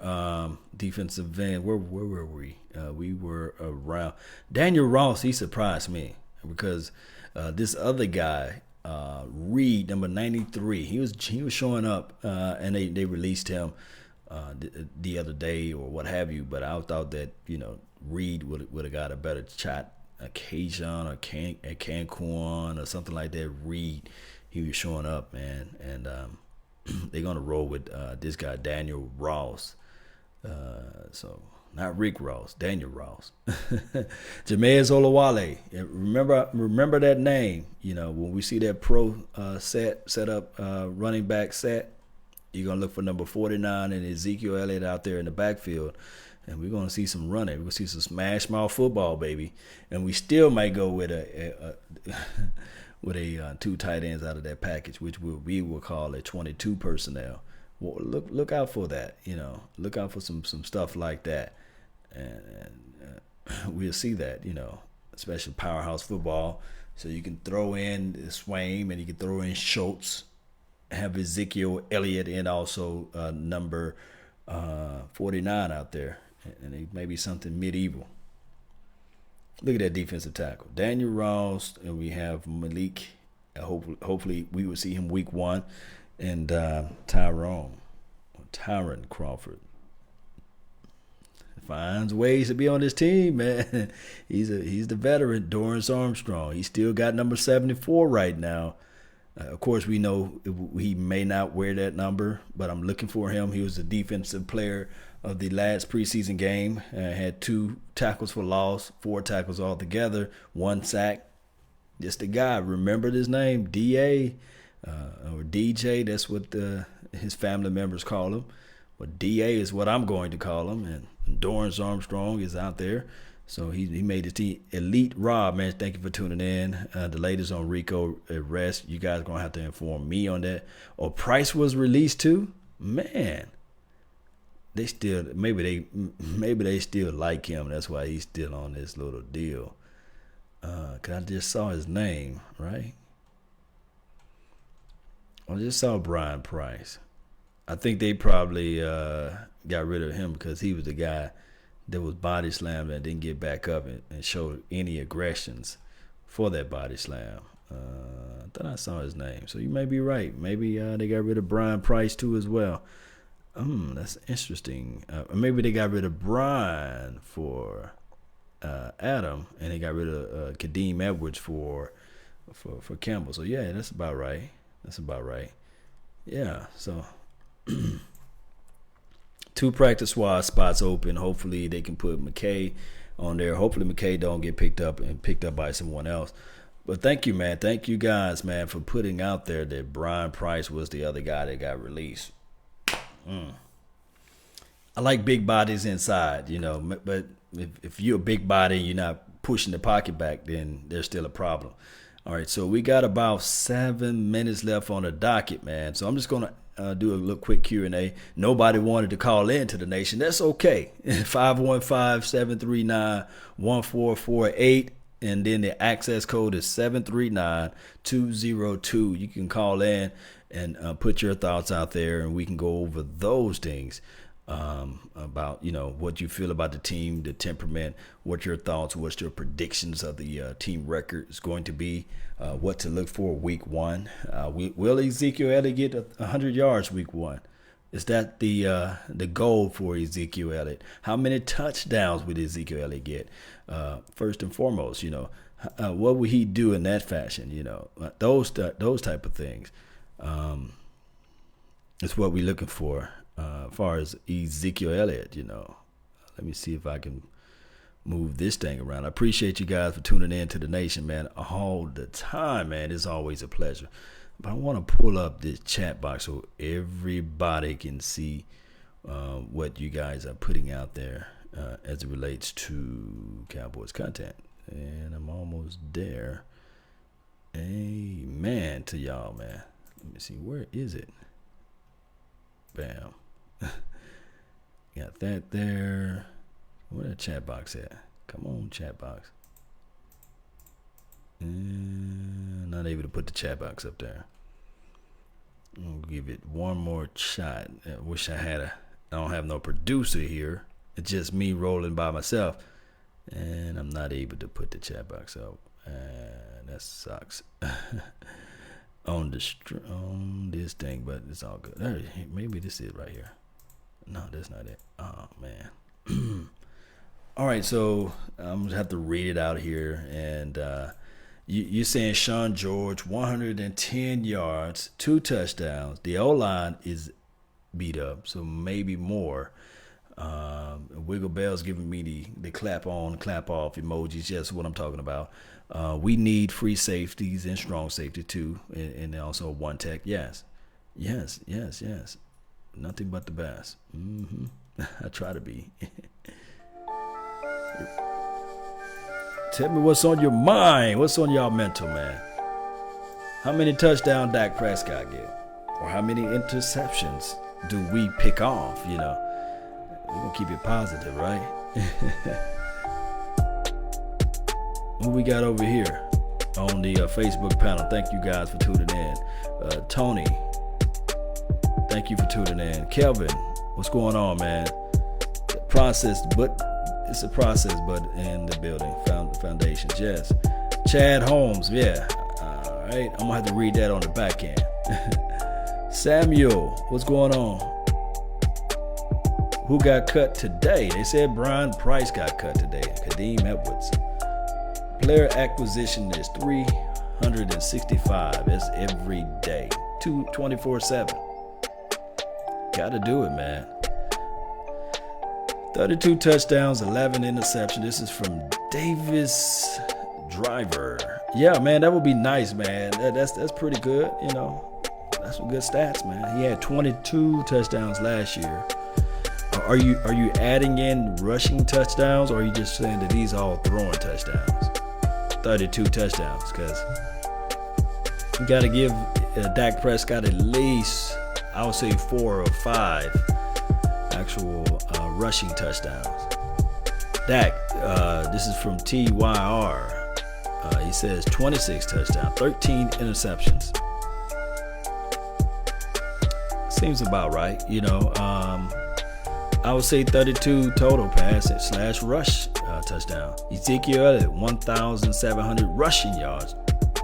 Defensive end. Where were we? We were around Daniel Ross. He surprised me because this other guy. Reed, number 93. He was showing up, and they released him the other day or what have you. But I thought that Reed would have got a better shot, a Cajun or a Cancun or something like that. Reed, he was showing up, man. And they're gonna roll with this guy Daniel Ross. So not Rick Ross, Daniel Ross. Jameis Olawale. Remember that name. You know, when we see that pro set up running back set, you're going to look for number 49 and Ezekiel Elliott out there in the backfield. And we're going to see some running. We're going to see some smash mouth football, baby. And we still might go with a two tight ends out of that package, which we will call a 22 personnel. Well, look out for that. You know, look out for some stuff like that. And we'll see that, you know, especially powerhouse football. So you can throw in Swaim and you can throw in Schultz, have Ezekiel Elliott and also number 49 out there. And it may be something medieval. Look at that defensive tackle. Daniel Ross, and we have Malik. Hopefully we will see him week 1. And Tyron Crawford finds ways to be on this team, man. He's the veteran, Dorrance Armstrong. He still got number 74 right now. Of course, we know he may not wear that number, but I'm looking for him. He was the defensive player of the last preseason game. Had 2 tackles for loss, 4 tackles altogether, 1 sack. Just a guy. Remember his name, D.A. Or DJ. That's what his family members call him. But D.A. is what I'm going to call him. And Dorrance Armstrong is out there. So he made his team. Elite Rob, man, thank you for tuning in. The latest on Rico arrest. You guys are going to have to inform me on that. Oh, Price was released too? Man. They still, maybe they still like him. That's why he's still on this little deal. Cause I just saw his name, right? I just saw Brian Price. I think they probably got rid of him because he was the guy that was body slammed and didn't get back up and showed any aggressions for that body slam. I thought I saw his name. So you may be right. Maybe they got rid of Brian Price too as well. That's interesting. Maybe they got rid of Brian for Adam, and they got rid of Kadeem Edwards for Campbell. So yeah, that's about right. Yeah, so 2 practice squad spots open. Hopefully they can put McKay on there. Hopefully McKay don't get picked up by someone else. But thank you, man. Thank you guys, man, for putting out there that Brian Price was the other guy that got released. I like big bodies inside, you know, but if you're a big body and you're not pushing the pocket back, then there's still a problem. All right, so we got about 7 minutes left on the docket, man. So I'm just going to do a little quick Q&A. Nobody wanted to call in to the nation. That's okay. 515-739-1448. And then the access code is 739-202. You can call in and put your thoughts out there, and we can go over those things. About, you know, what you feel about the team, the temperament, what your thoughts, what's your predictions of the team record is going to be, what to look for week 1. Will Ezekiel Elliott get 100 yards week 1? Is that the goal for Ezekiel Elliott? How many touchdowns would Ezekiel Elliott get? First and foremost, you know, what would he do in that fashion? You know, those type of things. Is what we're looking for. As far as Ezekiel Elliott, you know, let me see if I can move this thing around. I appreciate you guys for tuning in to the nation, man, all the time, man. It's always a pleasure. But I want to pull up this chat box so everybody can see what you guys are putting out there as it relates to Cowboys content. And I'm almost there. Amen to y'all, man. Let me see. Where is it? Bam. Got that there. Where that chat box at? Come on, chat box. Not able to put the chat box up there. I'll give it one more shot. I wish I don't have no producer here. It's just me rolling by myself. And I'm not able to put the chat box up. That sucks. on this thing, but it's all good. Maybe this is right here. No, that's not it. Oh, man. All right, so I'm going to have to read it out here. And, You're saying Sean George, 110 yards, 2 touchdowns. The O-line is beat up, so maybe more. Wiggle Bell's giving me the clap on, clap off emojis. That's what I'm talking about. We need free safeties and strong safety too, and also one tech. Yes. Nothing but the best. I try to be. Tell me what's on your mind. What's on y'all mental, man? How many touchdowns Dak Prescott get? Or how many interceptions do we pick off? We're going to keep it positive, right? Who we got over here on the Facebook panel? Thank you guys for tuning in. Tony, thank you for tuning in. Kelvin, what's going on, man? It's a process, but in the building, foundations, yes. Chad Holmes, yeah. All right, I'm going to have to read that on the back end. Samuel, what's going on? Who got cut today? They said Brian Price got cut today. Kadeem Edwards. Player acquisition is 365. That's every day. 24/7. Got to do it, man. 32 touchdowns, 11 interceptions. This is from Davis Driver. Yeah, man, that would be nice, man. That's pretty good, That's some good stats, man. He had 22 touchdowns last year. Are you adding in rushing touchdowns, or are you just saying that these are all throwing touchdowns? 32 touchdowns, because you got to give Dak Prescott at least, I would say 4 or 5 actual rushing touchdowns. Dak, this is from TYR. He says 26 touchdowns, 13 interceptions. Seems about right, I would say 32 total passing / rush touchdown. Ezekiel Elliott, 1,700 rushing yards,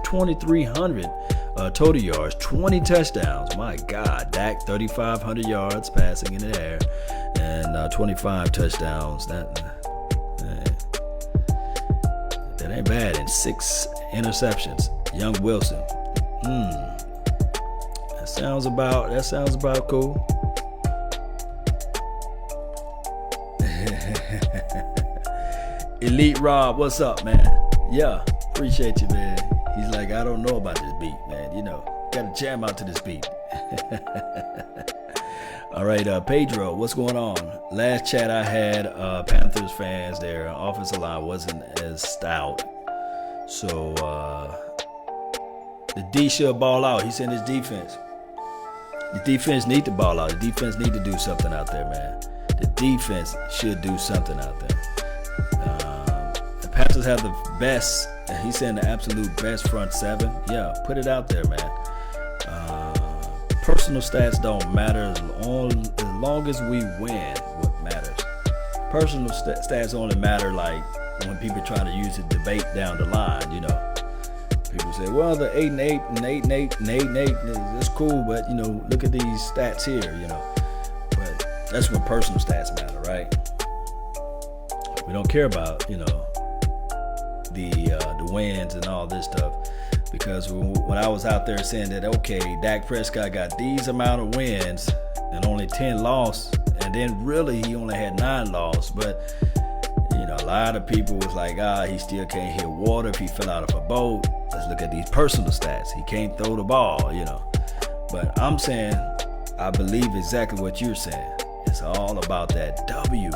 2,300 total yards, 20 touchdowns. My God, Dak, 3,500 yards passing in the air, and 25 touchdowns. That ain't bad. And 6 interceptions. Young Wilson. That sounds about cool. Elite Rob, what's up, man? Yeah, appreciate you, man. He's like, I don't know about this beat, man. Gotta jam out to this beat. All right, Pedro, what's going on? Last chat I had, Panthers fans, their offensive line wasn't as stout. So, the D should ball out. He said his defense. The defense need to ball out. The defense need to do something out there, man. The defense should do something out there. The Panthers have the best, and he's saying the absolute best front 7. Yeah, put it out there, man. Personal stats don't matter as long as we win. What matters? Personal stats only matter like when people try to use a debate down the line. People say, well, the 8-8 and 8-8 and 8-8, that's cool, but look at these stats here. But that's when personal stats matter, right? We don't care about the wins and all this stuff. Because when I was out there saying that, okay, Dak Prescott got these amount of wins and only 10 loss, and then really he only had 9 loss. But, a lot of people was like, he still can't hit water if he fell out of a boat. Let's look at these personal stats. He can't throw the ball, But I'm saying, I believe exactly what you're saying. It's all about that W.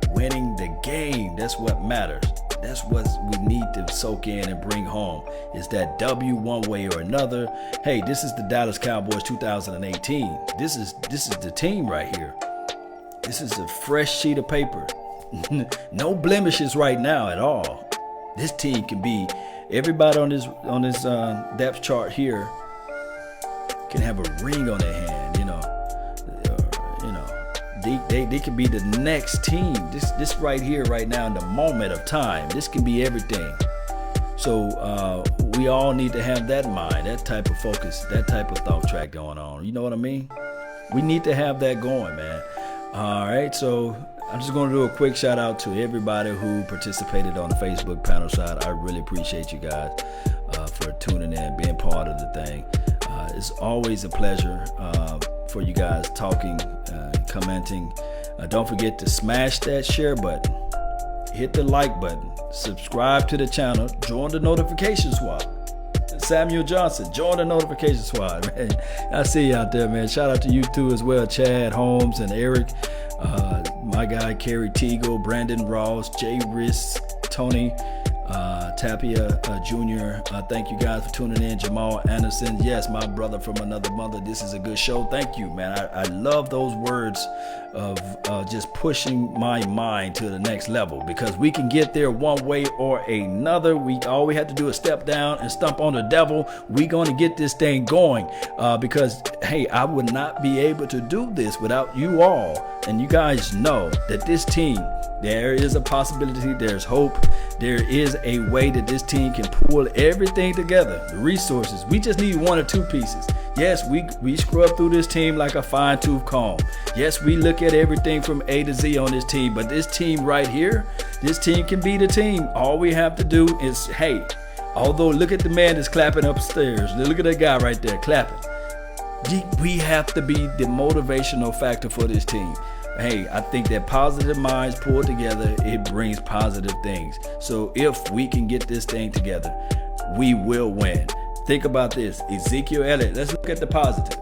Winning the game, that's what matters. That's what we need to soak in and bring home, is that W one way or another. Hey, this is the Dallas Cowboys 2018. This is the team right here. This is a fresh sheet of paper. No blemishes right now at all. This team can be, everybody on this depth chart here can have a ring on their hand, They can be the next team. This right here, right now, in the moment of time, this can be everything. So we all need to have that in mind, that type of focus, that type of thought track going on. You know what I mean? We need to have that going, man. All right, so I'm just going to do a quick shout out to everybody who participated on the Facebook panel side. I really appreciate you guys for tuning in, being part of the thing. It's always a pleasure for you guys talking, commenting. Don't forget to smash that share button, hit the like button, subscribe to the channel, join the notification squad. Samuel Johnson, join the notification squad, man. I see you out there, man. Shout out to you too as well, Chad Holmes and Eric, my guy Kerry Teagle, Brandon Ross, Jay Riss, Tony Tapia Jr. Thank you guys for tuning in. Jamal Anderson, yes, my brother from another mother. This is a good show. Thank you, man. I love those words of just pushing my mind to the next level, because we can get there one way or another. All we have to do is step down and stomp on the devil. We're going to get this thing going because, hey, I would not be able to do this without you all. And you guys know that this team, there is a possibility, there's hope, there is a way that this team can pull everything together. The resources, we just need one or two pieces. Yes, we scrub through this team like a fine-tooth comb. Yes, we look at everything from A to Z on this team, but this team right here, this team can be the team. All we have to do is, hey, although look at the man that's clapping upstairs. Look at that guy right there clapping. We have to be the motivational factor for this team. Hey, I think that positive minds pulled together, it brings positive things. So if we can get this thing together, we will win. Think about this. Ezekiel Elliott. Let's look at the positive.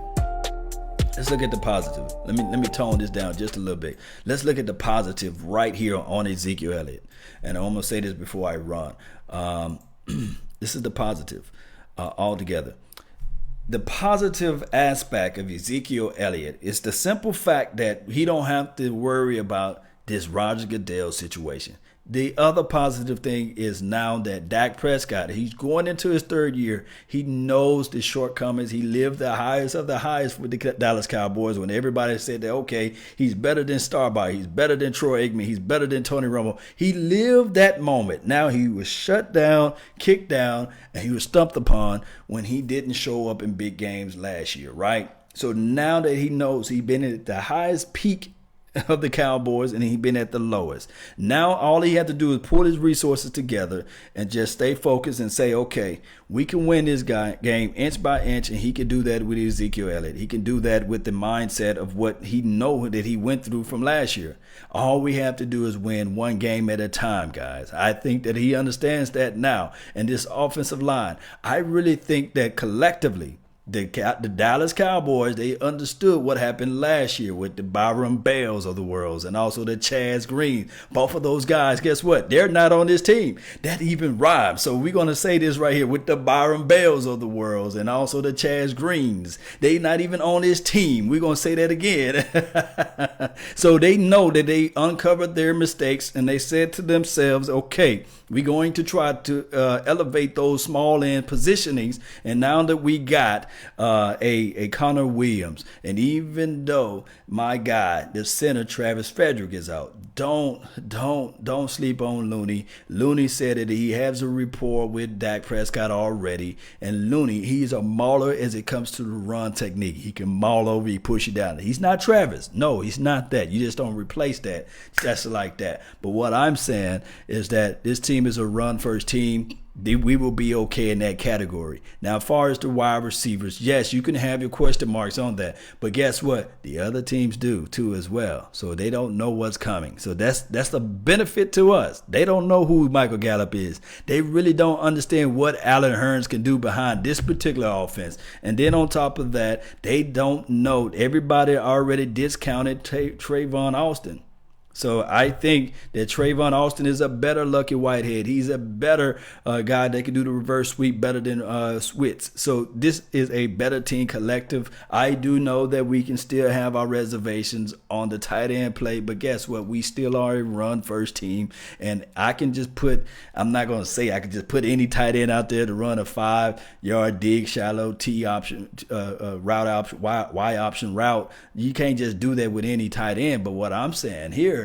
Let me tone this down just a little bit. Let's look at the positive right here on Ezekiel Elliott. And I'm going to say this before I run. This is the positive altogether. The positive aspect of Ezekiel Elliott is the simple fact that he don't have to worry about this Roger Goodell situation. The other positive thing is now that Dak Prescott, he's going into his third year. He knows the shortcomings. He lived the highest of the highest with the Dallas Cowboys when everybody said that, okay, he's better than Starbuck. He's better than Troy Aikman. He's better than Tony Romo. He lived that moment. Now he was shut down, kicked down, and he was stumped upon when he didn't show up in big games last year, right? So now that he knows he's been at the highest peak of the Cowboys and he's been at the lowest. Now all he had to do is pull his resources together and just stay focused and say, okay, we can win this game inch by inch, and he can do that with Ezekiel Elliott. He can do that with the mindset of what he know that he went through from last year. All we have to do is win one game at a time, guys. I think that he understands that now. And this offensive line, I really think that collectively, the Dallas Cowboys, they understood what happened last year with the Byron Bales of the world and also the Chaz Green. Both of those guys, guess what? They're not on this team. That even rhymes. So we're going to say this right here with the Byron Bales of the world and also the Chaz Greens. They not even on this team. We're going to say that again. So they know that they uncovered their mistakes and they said to themselves, okay, we're going to try to elevate those small end positionings. And now that we got a Connor Williams, and even though my guy, the center Travis Frederick is out, don't sleep on Looney. Looney said that he has a rapport with Dak Prescott already, and Looney, he's a mauler as it comes to the run technique. He can maul over, he push you down. He's not Travis. No, he's not that. You just don't replace that just like that. But what I'm saying is that this team is a run first team. We will be okay in that category. Now, as far as the wide receivers, yes, you can have your question marks on that. But guess what? The other teams do too as well. So they don't know what's coming. So that's the benefit to us. They don't know who Michael Gallup is. They really don't understand what Allen Hurns can do behind this particular offense. And then on top of that, they don't know. Everybody already discounted Trayvon Austin. So I think that Trayvon Austin is a better Lucky Whitehead. He's a better guy that can do the reverse sweep better than Switz. So this is a better team collective. I do know that we can still have our reservations on the tight end play, but guess what? We still are a run first team. And I can just put, I'm not going to say I can just put any tight end out there to run a 5-yard dig, shallow T option, route option, Y option route. You can't just do that with any tight end. But what I'm saying here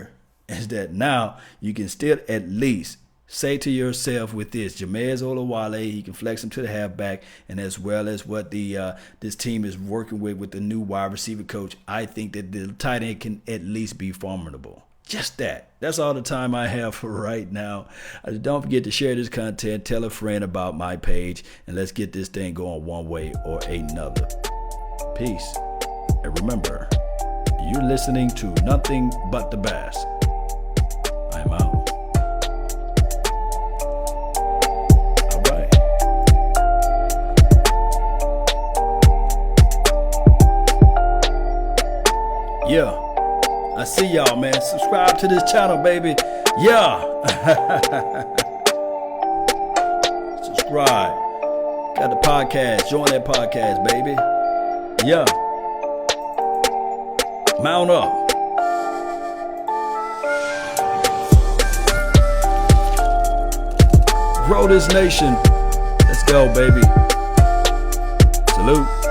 is that now you can still at least say to yourself with this, Jamez Olawale, he can flex him to the halfback, and as well as what the this team is working with the new wide receiver coach, I think that the tight end can at least be formidable. Just that. That's all the time I have for right now. Don't forget to share this content. Tell a friend about my page. And let's get this thing going one way or another. Peace. And remember, you're listening to Nothing But the Bass. I'm out. All right. Yeah. I see y'all, man. Subscribe to this channel, baby. Yeah. Subscribe. Got the podcast. Join that podcast, baby. Yeah. Mount up. Grow this nation. Let's go, baby. Salute.